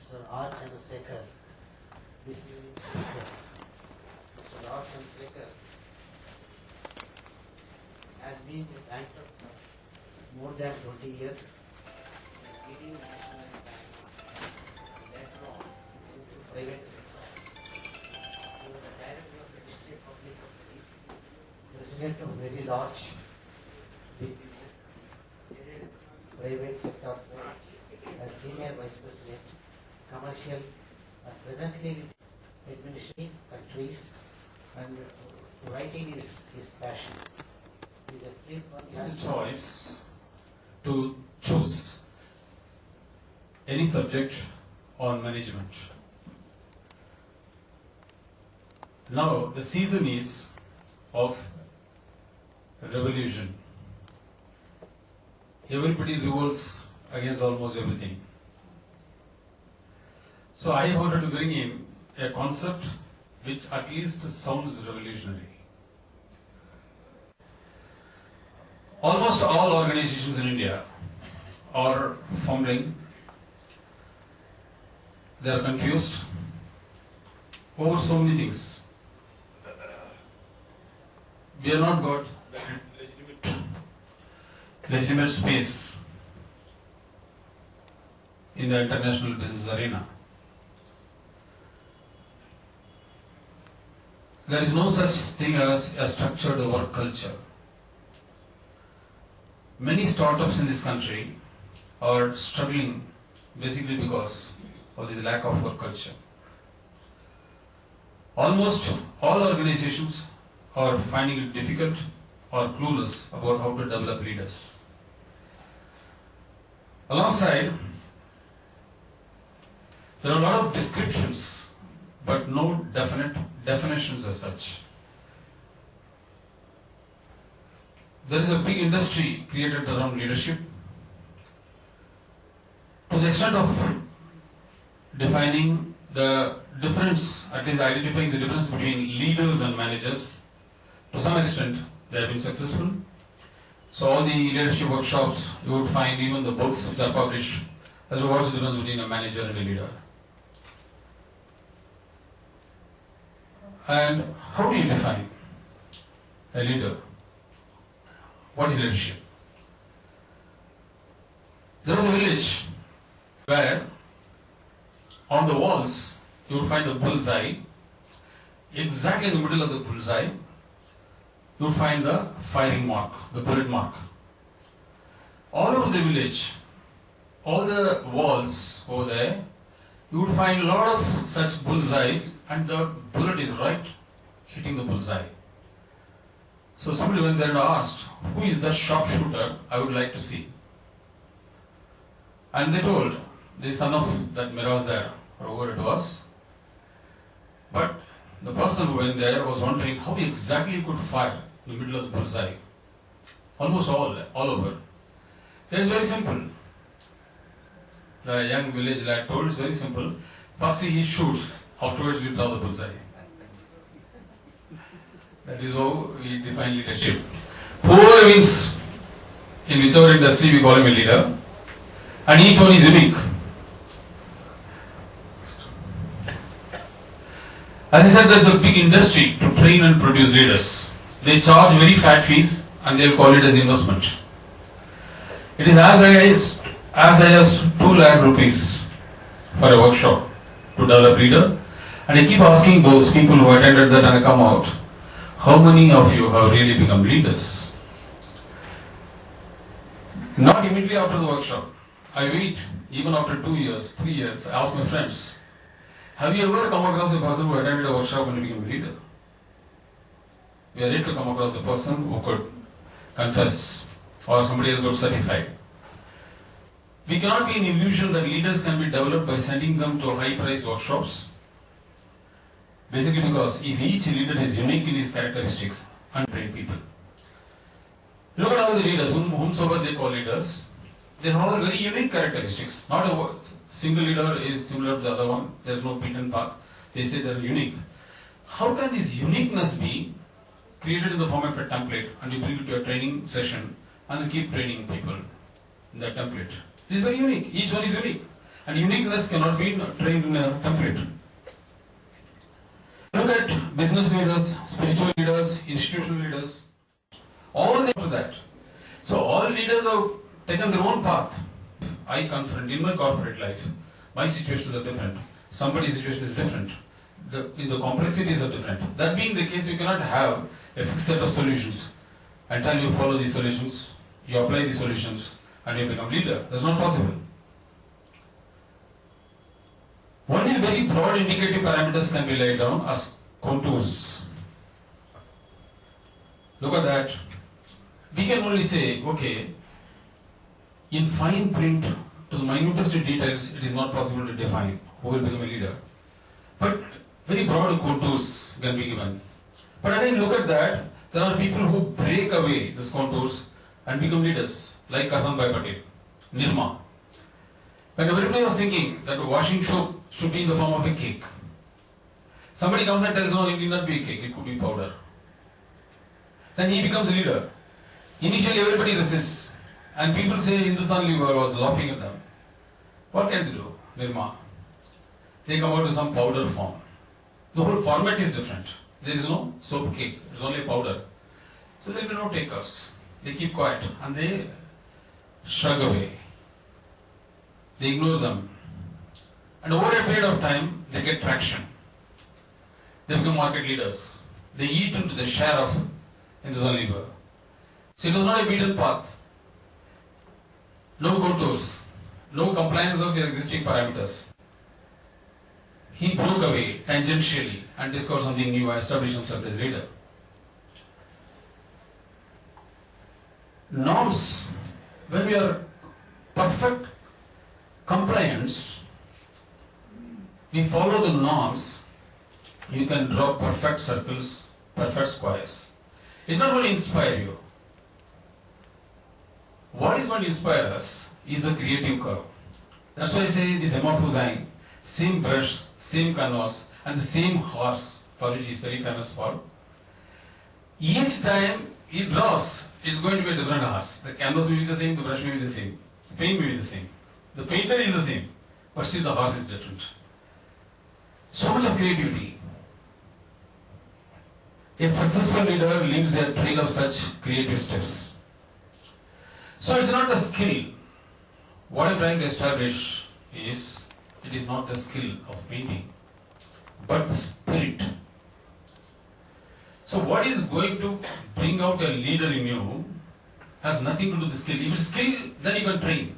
Mr. R.Chandrashekar, distinguished speaker. Mr. R.Chandrashekar has been a banker for more than 20 years, leading national bank, later on into private sector. He was the director of the district public secretary, president of very large BPC, headed private sector board as senior vice president, commercial, and presently with administrating countries, and writing is his passion. He is a free His choice to choose any subject on management. Now the season is of revolution. Everybody revolts against almost everything. So I wanted to bring in a concept which at least sounds revolutionary. Almost all organizations in India are fumbling, they are confused over so many things. We have not got legitimate space in the international business arena. There is no such thing as a structured work culture. Many startups in this country are struggling basically because of this lack of work culture. Almost all organizations are finding it difficult or clueless about how to develop leaders. Alongside, there are a lot of descriptions, but no definite definitions as such. There is a big industry created around leadership to the extent of defining the difference, at least identifying the difference between leaders and managers. To some extent, they have been successful. So all the leadership workshops, you would find even the books which are published as to what's the difference between a manager and a leader. And how do you define a leader? What is leadership? There is a village where on the walls you will find a bullseye. Exactly in the middle of the bullseye, you will find the firing mark, the bullet mark. All over the village, all the walls over there, you would find a lot of such bullseyes, and the bullet is right hitting the bullseye. So somebody went there and asked, who is the sharpshooter I would like to see? And they told, the son of that Miraz there, or whoever it was. But the person who went there was wondering how exactly he could fire in the middle of the bullseye. Almost all over. It is very simple. The young village lad told, it's very simple. First he shoots, afterwards we draw the bullseye. That is how we define leadership. Whoever wins in whichever industry, we call him a leader, and each one is unique. As I said, there is a big industry to train and produce leaders. They charge very fat fees and they will call it as investment. It is as high as 2 lakh rupees for a workshop to develop leader. And I keep asking those people who attended that and come out, how many of you have really become leaders? Not immediately after the workshop. I wait even after 2 years, 3 years. I ask my friends, have you ever come across a person who attended a workshop and became a leader? We are yet to come across a person who could confess or somebody else would certify. We cannot be in illusion that leaders can be developed by sending them to high-priced workshops. Basically because if each leader is unique in his characteristics and train people. Look at all the leaders, whomsoever they call leaders, they have all very unique characteristics. Not a single leader is similar to the other one. There is no beaten path. They say they are unique. How can this uniqueness be created in the form of a template and you bring it to a training session and you keep training people in that template? This is very unique. Each one is unique. And uniqueness cannot be trained in a template. Look at business leaders, spiritual leaders, institutional leaders, all they do that. So all leaders have taken their own path. I confront in my corporate life, my situations are different. Somebody's situation is different. The complexities are different. That being the case, you cannot have a fixed set of solutions until you follow these solutions, you apply these solutions, and you become leader. That's not possible. Only very broad indicative parameters can be laid down as contours. Look at that. We can only say, okay, in fine print, to the minutest details, it is not possible to define who will become a leader. But very broad contours can be given. But again, look at that. There are people who break away these contours and become leaders, like Kasanbhai Patel, Nirma. When everybody was thinking that washing soap should be in the form of a cake, somebody comes and tells, no, it will not be a cake, it could be powder. Then he becomes a leader. Initially everybody resists, and people say Hindustan Lever was laughing at them. What can they do? Nirma. They come out with some powder form. The whole format is different. There is no soap cake, it is only powder. So there will be no takers. They keep quiet and they shrug away. They ignore them. And over a period of time, they get traction. They become market leaders. They eat into the share of Hindustan Lever. So it was not a beaten path. No contours. No compliance of your existing parameters. He broke away tangentially and discovered something new and established himself as leader. Norms, when we are perfect compliance, we follow the norms, you can draw perfect circles, perfect squares. It's not going to inspire you. What is going to inspire us is the creative curve. That's why I say this Hussain, same brush, same canvas, and the same horse, for which he is very famous for. Each time he draws, it's going to be a different horse. The canvas may be the same, the brush may be the same, the paint may be the same, the painter is the same, but still the horse is different. So much of creativity. A successful leader leaves a trail of such creative steps. So it's not the skill. What I'm trying to establish is, it is not the skill of painting, but the spirit. So what is going to bring out a leader in you has nothing to do with the skill. If it's skill, then you can train.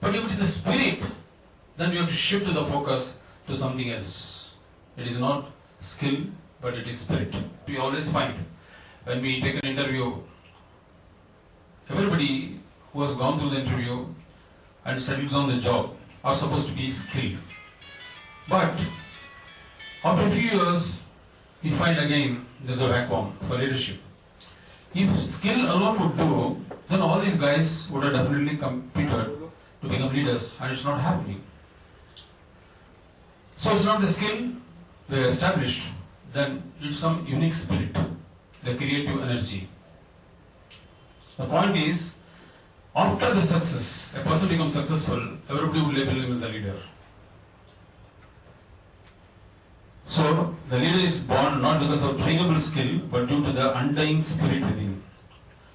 But if it is the spirit, then you have to shift the focus to something else. It is not skill, but it is spirit. We always find, when we take an interview, everybody who has gone through the interview and settles on the job are supposed to be skilled. But after a few years, we find again there's a vacuum for leadership. If skill alone would do, then all these guys would have definitely competed to become leaders, and it's not happening. So it's not the skill they established, then it's some unique spirit, the creative energy. The point is, after the success, a person becomes successful, everybody will label him as a leader. So, the leader is born not because of trainable skill, but due to the undying spirit within.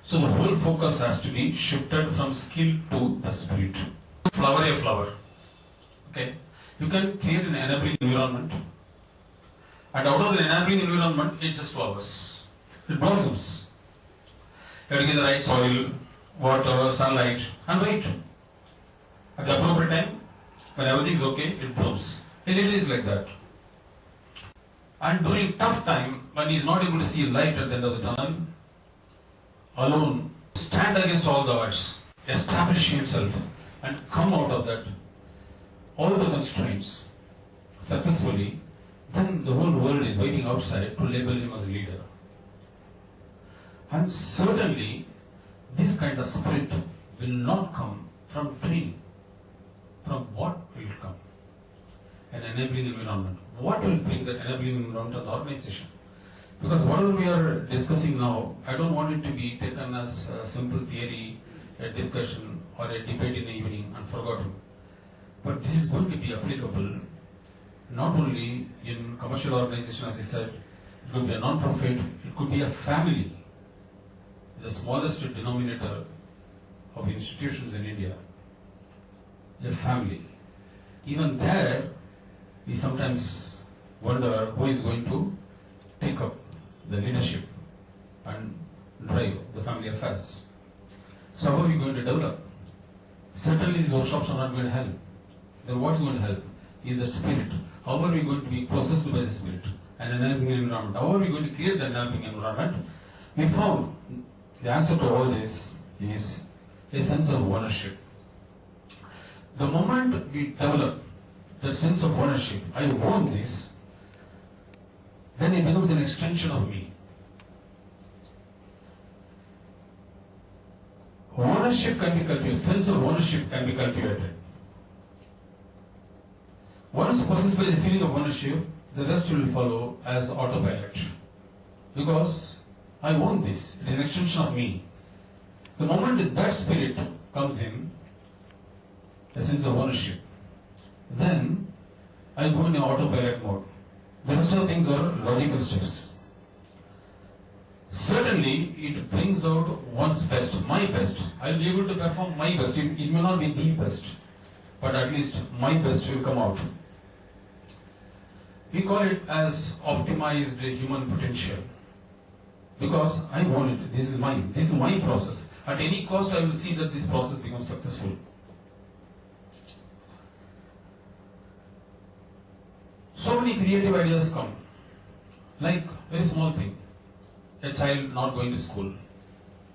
So, the whole focus has to be shifted from skill to the spirit. Flower a flower. Okay? You can create an enabling environment, and out of the enabling environment, it just flowers. It blossoms. You have to get the right soil, water, sunlight, and wait. At the appropriate time, when everything is okay, it blooms. A leader is like that. And during tough time, when he is not able to see light at the end of the tunnel, alone, stand against all the odds, establish himself, and come out of that, all the constraints, successfully, then the whole world is waiting outside to label him as a leader. And certainly, this kind of spirit will not come from training. From what will it come? An enabling environment. What will bring that enabling environment to the organization? Because whatever we are discussing now, I don't want it to be taken as a simple theory, a discussion, or a debate in the evening and forgotten. But this is going to be applicable not only in commercial organization, as I said, it could be a non-profit, it could be a family, the smallest denominator of institutions in India, a family. Even there, we sometimes wonder who is going to take up the leadership and drive the family affairs. So how are we going to develop? Certainly these workshops are not going to help. Then what is going to help is the spirit. How are we going to be possessed by the spirit and an enabling environment? How are we going to create the enabling environment? We found the answer to all this is a sense of ownership. The moment we develop that sense of ownership, I own this, then it becomes an extension of me. Ownership can be cultivated, sense of ownership can be cultivated. Once possessed by the feeling of ownership, the rest will follow as autopilot. Because I own this, it is an extension of me. The moment that spirit comes in, a sense of ownership, then I go in autopilot mode. The rest of the things are logical steps. Certainly, it brings out one's best, my best. I will be able to perform my best. It may not be the best, but at least my best will come out. We call it as optimized human potential. Because I want it, this is mine, this is my process. At any cost, I will see that this process becomes successful. So many creative ideas come. Like, very small thing. A child not going to school.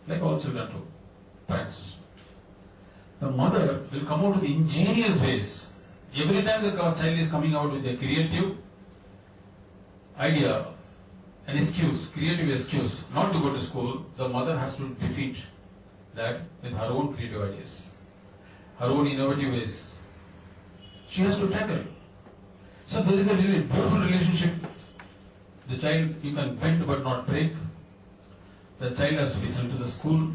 Like all children do. Parents. The mother will come out with ingenious ways. Every time the child is coming out with a creative idea, an excuse, creative excuse not to go to school, the mother has to defeat that with her own creative ideas, her own innovative ways. She has to tackle. So there is a really beautiful relationship. The child, you can bend but not break. The child has to be sent to the school,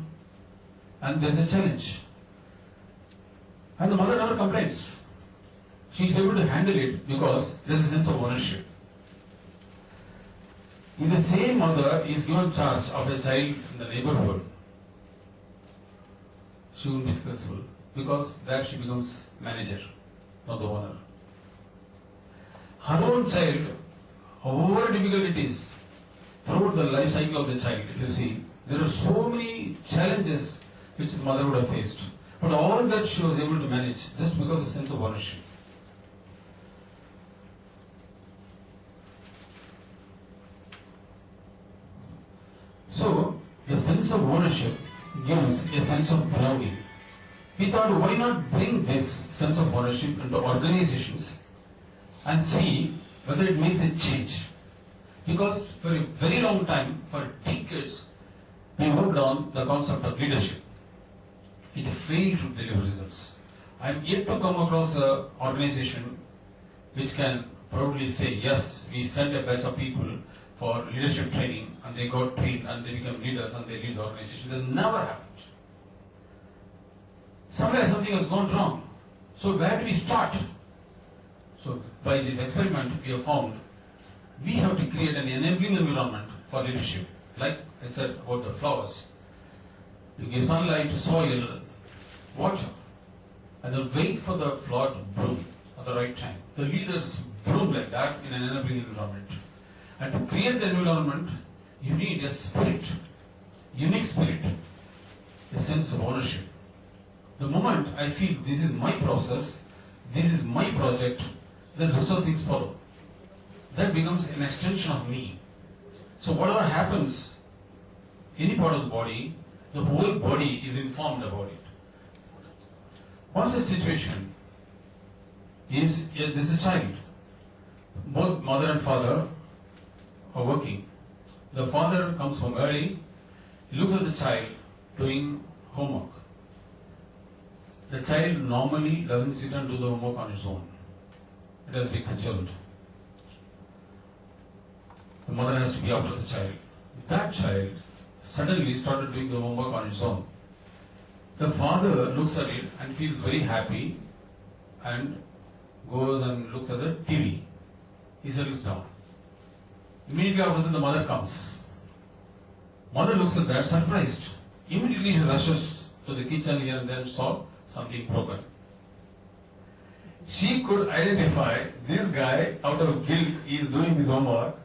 and there is a challenge. And the mother never complains. She is able to handle it because there is a sense of ownership. If the same mother is given charge of a child in the neighborhood, she will be successful because there she becomes manager, not the owner. Her own child, however difficult it is, throughout the life cycle of the child, if you see, there are so many challenges which the mother would have faced. But all that she was able to manage just because of sense of ownership. So, the sense of ownership gives a sense of belonging. We thought, why not bring this sense of ownership into organizations and see whether it makes a change? Because for a very long time, for decades, we worked on the concept of leadership. It failed to deliver results. I am yet to come across an organization which can proudly say, yes, we sent a batch of people for leadership training and they got trained and they become leaders and they lead the organization. It has never happened. Somewhere something has gone wrong. So where do we start? So by this experiment we have found we have to create an enabling environment for leadership. Like I said about the flowers. You give sunlight, soil, water, and then wait for the flower to bloom at the right time. The leaders bloom like that in an enabling environment. And to create the environment, you need a spirit, unique spirit, a sense of ownership. The moment I feel this is my process, this is my project, then the rest of things follow. That becomes an extension of me. So whatever happens, any part of the body, the whole body is informed about it. One such situation is, this is a child. Both mother and father are working. The father comes home early, looks at the child doing homework. The child normally doesn't sit and do the homework on its own. It has to be cajoled. The mother has to be after the child. That child suddenly started doing the homework on its own. The father looks at it and feels very happy and goes and looks at the TV. He settles down. Immediately after that, the mother comes. Mother looks at that, surprised. Immediately he rushes to the kitchen here and there and saw something broken. She could identify this guy out of guilt. He is doing his homework,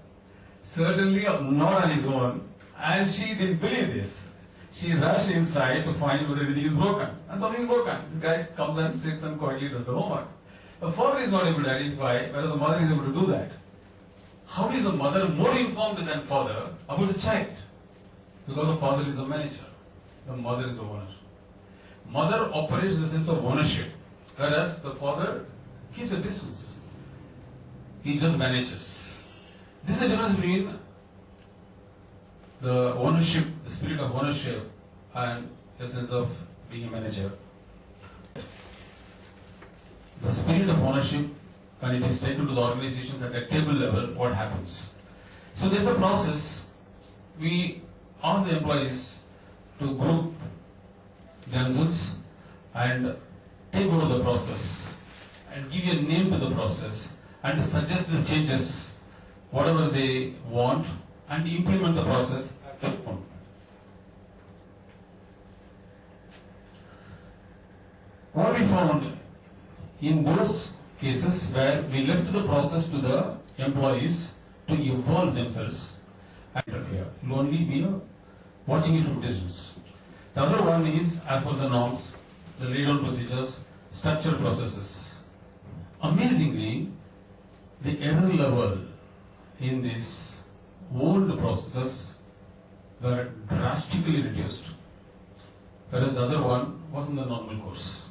certainly not on his own, and she didn't believe this. She rushed inside to find whether anything is broken, and something is broken. This guy comes and sits and quietly does the homework. The father is not able to identify whether the mother is able to do that. How is the mother more informed than father about the child? Because the father is a manager, the mother is the owner. Mother operates the sense of ownership, whereas the father keeps a distance. He just manages. This is the difference between the ownership, the spirit of ownership, and the sense of being a manager. The spirit of ownership, when it is taken to the organization at a table level, what happens? So there's a process. We ask the employees to group themselves and take over the process and give a name to the process and suggest the changes, whatever they want, and implement the process at that point. What we found in those cases where we left the process to the employees to evolve themselves and interfere, it will only be watching it from distance. The other one is, as per the norms, the laid-down procedures, structured processes. Amazingly, the error level in these old processes were drastically reduced, whereas the other one was in the normal course.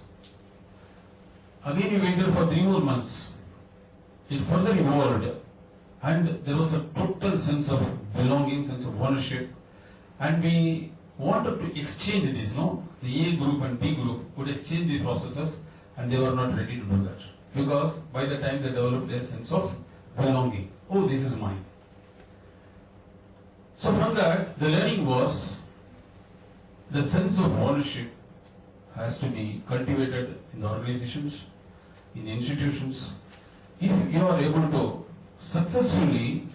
Again, we waited for 3 more months. It further evolved, and there was a total sense of belonging, sense of ownership, and we wanted to exchange this, no? The A group and B group could exchange the processes, and they were not ready to do that. Because by the time they developed a sense of belonging, oh, this is mine. So from that, the learning was the sense of ownership has to be cultivated in the organizations, in the institutions. If you are able to successfully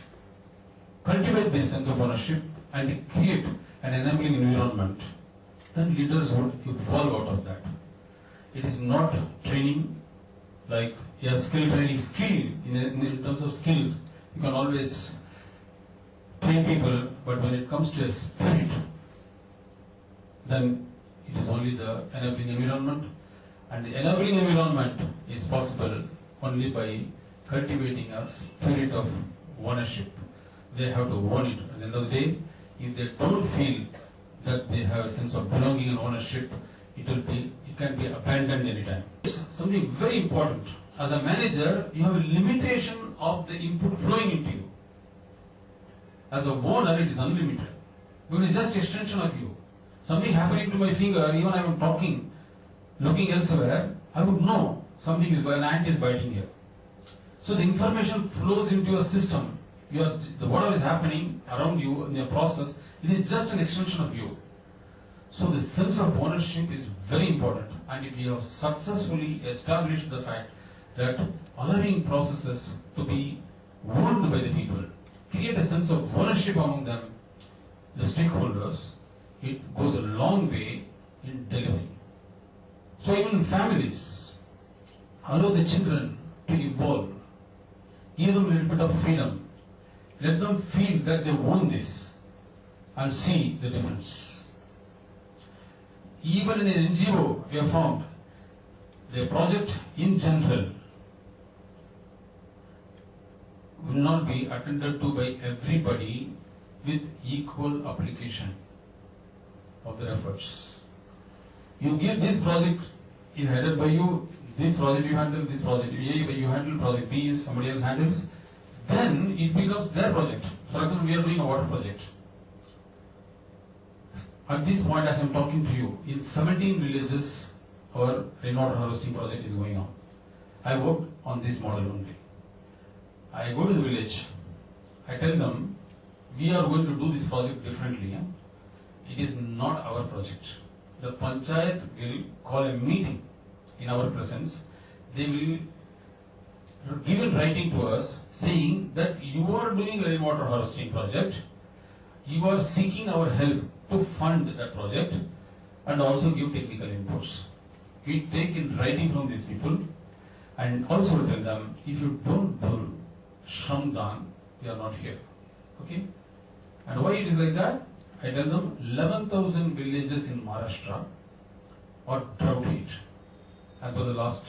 cultivate this sense of ownership and create an enabling environment, then leaders would evolve out of that. It is not training like a skill training. In terms of skills, you can always train people, but when it comes to a spirit, then it is only the enabling environment, and the enabling environment is possible only by cultivating a spirit of ownership. They have to own it. At the end of the day, if they don't feel that they have a sense of belonging and ownership, it can be abandoned anytime. It's something very important. As a manager, you have a limitation of the input flowing into you. As a owner, it is unlimited. Because it's just extension of you. Something happening to my finger, even I am talking, looking elsewhere, I would know something is, an ant is biting here. So the information flows into your system. Whatever is happening around you in your process, it is just an extension of you. So the sense of ownership is very important. And if you have successfully established the fact that allowing processes to be owned by the people, create a sense of ownership among them, the stakeholders, it goes a long way in delivery. So even families, allow the children to evolve, give them a little bit of freedom, let them feel that they own this and see the difference. Even in an NGO, we have found the project in general will not be attended to by everybody with equal application of their efforts. You give this project is headed by you, this project you handle, this project A you handle, project B somebody else handles, then it becomes their project. For example, we are doing a water project. At this point, as I am talking to you, in 17 villages, our rainwater harvesting project is going on. I worked on this model only. I go to the village, I tell them, we are going to do this project differently. It is not our project. The panchayat will call a meeting in our presence. they will give in writing to us saying that you are doing a rainwater harvesting project, you are seeking our help to fund that project and also give technical inputs. We take in writing from these people and also tell them, if you don't do Shramdan, you are not here. Okay? And why it is like that? I tell them 11,000 villages in Maharashtra are drought hit as per the last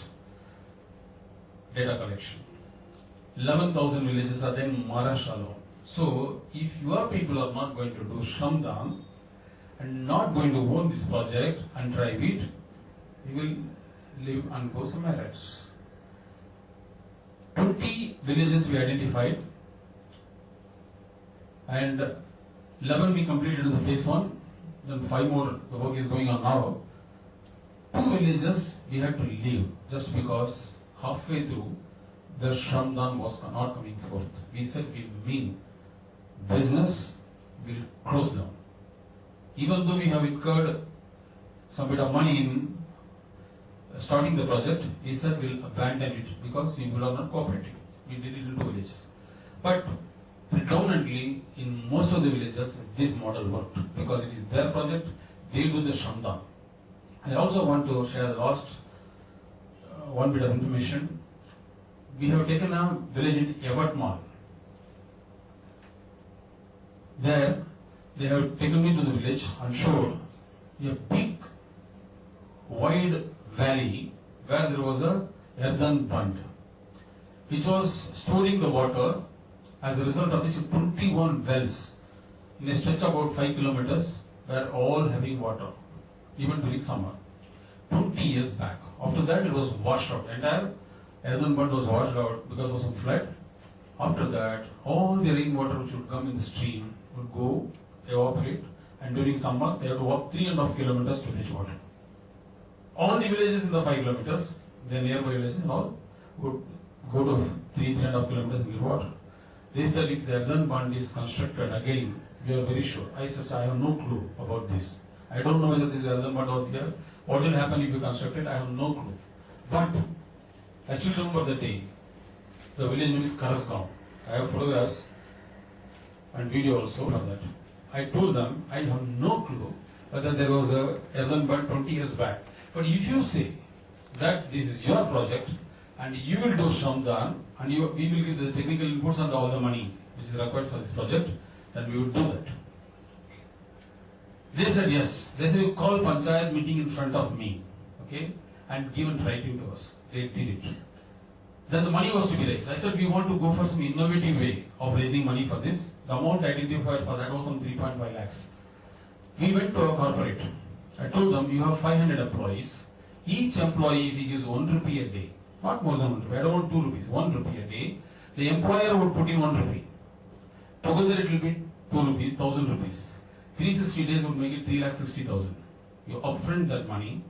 data collection. 11,000 villages are there in Maharashtra alone. So, if your people are not going to do Shramdan and not going to own this project and drive it, you will live and go somewhere else. 20 villages we identified and 11 we completed in the phase 1, then 5 more, the work is going on now. 2 villages we had to leave just because halfway through the Shramdan was not coming forth. We said we mean business will close down. Even though we have incurred some bit of money in starting the project, we said we'll abandon it because people are not cooperating. We did it in 2 villages. But predominantly in most of the villages this model worked because it is their project, they do the Shramdan. I also want to share the last one bit of information. We have taken a village in Yavatmal. There, they have taken me to the village and showed a big, wide valley where there was a earthen bund, which was storing the water. As a result of this, 21 wells in a stretch of about 5 kilometers were all having water, even during summer. 20 years back. After that, it was washed out. Entire earthen bund was washed out because of some flood. After that, all the rainwater which would come in the stream would go evaporate, and during summer they have to walk 3.5 kilometers to fetch water. All the villages in the 5 kilometers, the nearby villages, all would go to 3.5 kilometers and get water. They said if the earthen bund is constructed again, we are very sure. I said, I have no clue about this. I don't know whether this earthen bund was there. What will happen if you construct it? I have no clue. But I still remember the day. The village name is Karasgaon. I have photographs and video also for that. I told them I have no clue whether there was a earthen bund 20 years back. But if you say that this is your project and you will do Shramdan and we will give the technical inputs and all the money which is required for this project, then we would do that. They said yes. They said you call Panchayat meeting in front of me, okay, and give in writing to us. They did it. Then the money was to be raised. I said we want to go for some innovative way of raising money for this. The amount identified for that was some 3.5 lakhs. We went to a corporate. I told them you have 500 employees. Each employee, if he gives 1 rupee a day, not more than 1 rupee, I don't want 2 rupees, 1 rupee a day, the employer would put in 1 rupee. Together it will be 2 rupees, 1,000 rupees. 360 days would make it 3,60,000. You upfront that money,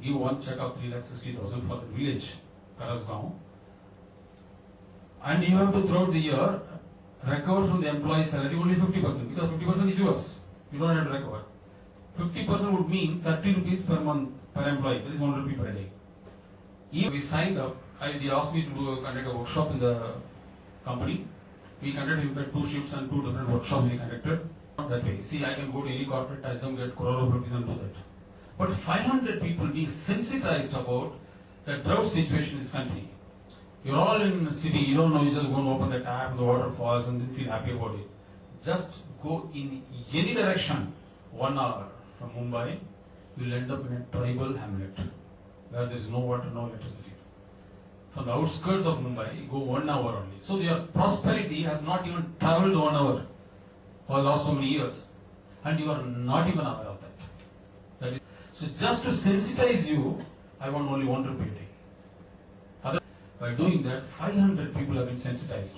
give one check of 3,60,000 for the village, Karasgaon, and you have to throughout the year recover from the employee's salary only 50% because 50% is yours. You don't have to recover. 50% would mean 30 rupees per month per employee. That is 1 rupee per day. If we signed up, they asked me to conduct a workshop in the company. We conducted in fact 2 shifts and 2 different workshops we conducted. Not that way. See, I can go to any corporate, touch them, get crore of rupees and do that. But 500 people being sensitized about the drought situation in this country. You're all in the city, you don't know, you just go and open the tap, the water falls and then feel happy about it. Just go in any direction, 1 hour from Mumbai, you'll end up in a tribal hamlet where there is no water, no electricity. From the outskirts of Mumbai, you go 1 hour only. So your prosperity has not even traveled 1 hour for the last so many years. And you are not even aware of that. So just to sensitize you, I want only 1 rupee a day. By doing that, 500 people have been sensitized.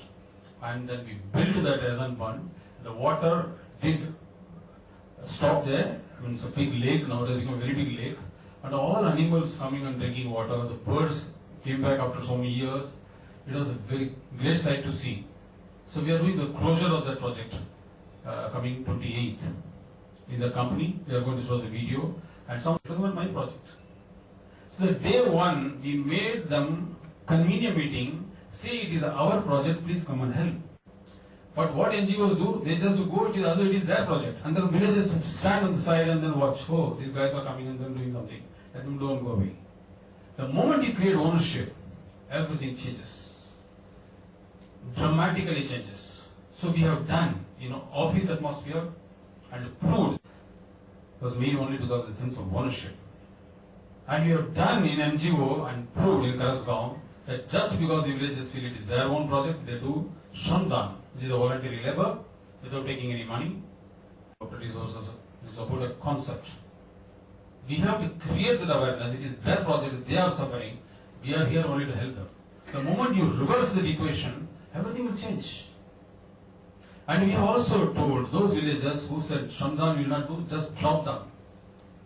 And then we built that earthen bund. The water did stop there. I mean, it's a big lake, now it has become a very big lake. And all animals coming and drinking water. The birds came back after so many years. It was a very great sight to see. So we are doing the closure of that project coming 28th. In the company, we are going to show the video. And some, it was not my project. So the day one, we made them convene a meeting, say it is our project, please come and help. But what NGOs do, they just go it is as though it is their project. And the villagers stand on the side and then watch, oh, these guys are coming and then doing something. Let them don't go away. The moment you create ownership, everything changes. Dramatically changes. So we have done, office atmosphere and proved was made only because of the sense of ownership. And we have done in NGO and proved in Karasgaon that just because the villagers feel it is their own project, they do Shramdan, which is a voluntary labor, without taking any money. Resources is about a concept. We have to create that awareness. It is their project, they are suffering. We are here only to help them. The moment you reverse the equation, everything will change. And we have also told those villagers who said Shramdan will not do, just drop them.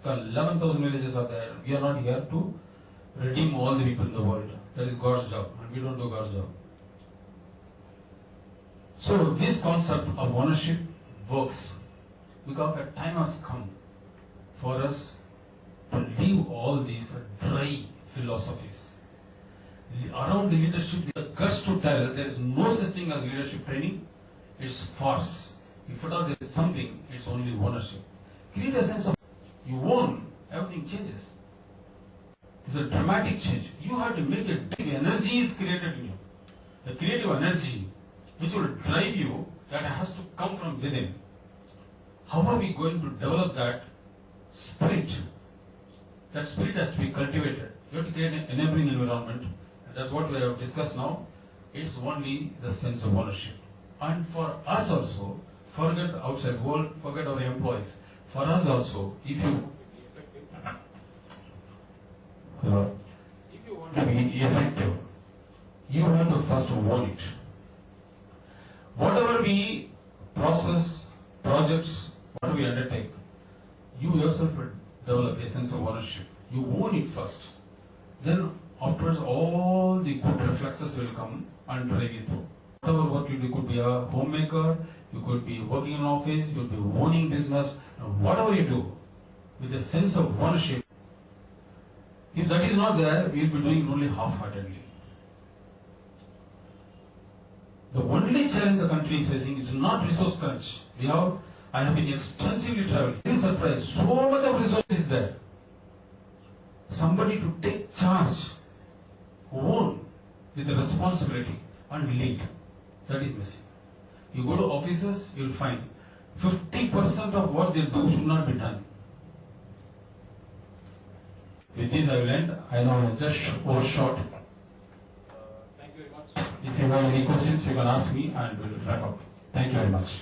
11,000 villages are there. We are not here to redeem all the people in the world. That is God's job, and we don't do God's job. So this concept of ownership works because a time has come for us to leave all these dry philosophies. Around the leadership, the guts to tell there is no such thing as leadership training. It's farce. If at all there is something, it's only ownership. Create a sense of you own, everything changes. It's a dramatic change. You have to make a deep energy is created in you. The creative energy which will drive you, that has to come from within. How are we going to develop that spirit? That spirit has to be cultivated. You have to create an enabling environment. And that's what we have discussed now. It's only the sense of ownership. And for us also, forget the outside world, forget our employees. For us also, if you want to be effective, you have to first own it. Whatever we process, projects, whatever we undertake, you yourself will develop a sense of ownership. You own it first. Then afterwards all the good reflexes will come and drive you through. Whatever work you do, you could be a homemaker, you could be working in an office, you could be owning business, and whatever you do, with a sense of ownership, if that is not there, we will be doing it only half-heartedly. The only challenge the country is facing is not resource crunch. I have been extensively traveling. Very surprised, so much of resources there. Somebody to take charge, own with the responsibility and lead. That is missing. You go to offices, you will find 50% of what they do should not be done. With this I will end. I know I just overshot. Thank you very much. If you have any questions, you can ask me and we will wrap up. Thank you very much.